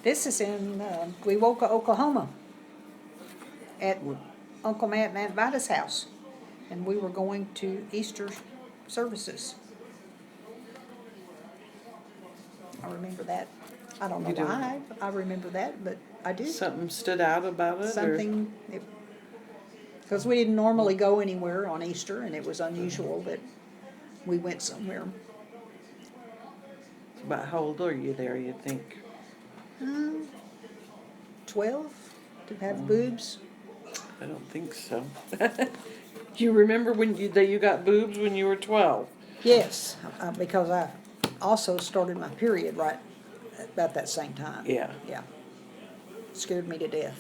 This is in Wewoka, Oklahoma, at Uncle Matt and Aunt Vida's house. And we were going to Easter services. I remember that. I don't know You do? why I remember that, but I did. Something stood out about it? Something, because we didn't normally go anywhere on Easter, and it was unusual that we went somewhere. About how old are you there, you think? 12 to have boobs. I don't think so. Do you remember when that you got boobs when you were 12? Yes, because I also started my period right about that same time. Yeah. Yeah. Scared me to death.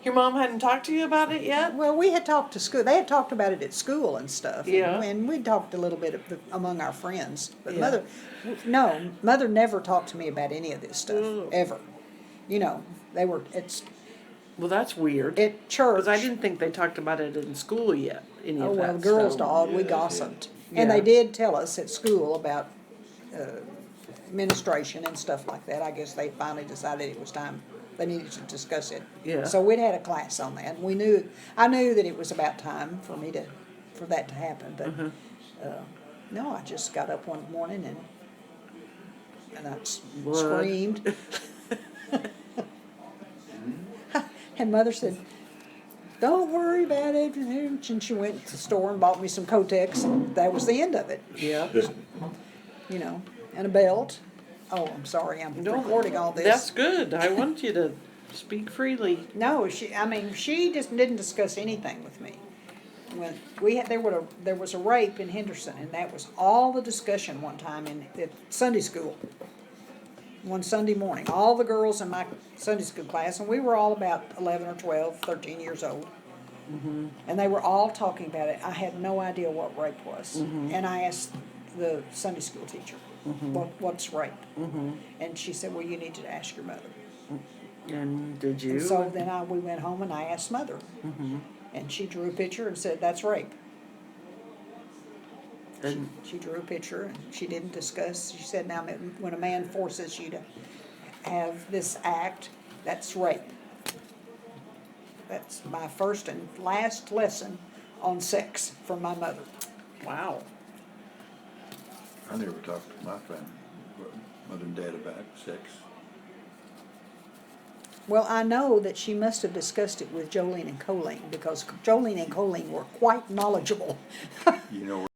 Your mom hadn't talked to you about it yet? Well, we had talked to school. They had talked about it at school and stuff. Yeah. And we talked a little bit among our friends. But Yeah. Mother never talked to me about any of this stuff, ever. You know, Well, that's weird. at church. Because I didn't think they talked about it in school yet. Any Oh, of well, that the girls stuff. did. We gossiped. Yeah. And they did tell us at school about administration and stuff like that. I guess they finally decided it was time. They needed to discuss it. Yeah. So we'd had a class on that. And I knew that it was about time for that to happen. But no, I just got up one morning and I screamed. And Mother said, "Don't worry about it." And she went to the store and bought me some Kotex, and that was the end of it. Yeah. You know, and a belt. Oh, I'm sorry, I'm recording all this. That's good. I want you to speak freely. No, she just didn't discuss anything with me. When there was a rape in Henderson, and that was all the discussion one time at Sunday school. One Sunday morning, all the girls in my Sunday school class, and we were all about 11 or 12, 13 years old. And they were all talking about it. I had no idea what rape was. And I asked the Sunday school teacher, what's rape? And she said, well, you need to ask your mother. And did you? And so then we went home and I asked Mother. And she drew a picture and said, that's rape. And She drew a picture and she didn't discuss. She said, now when a man forces you to have this act, that's rape. That's my first and last lesson on sex from my mother. wow. I never talked to my family, mother and dad, about sex. Well, I know that she must have discussed it with Jolene and Colleen, because Jolene and Colleen were quite knowledgeable. You know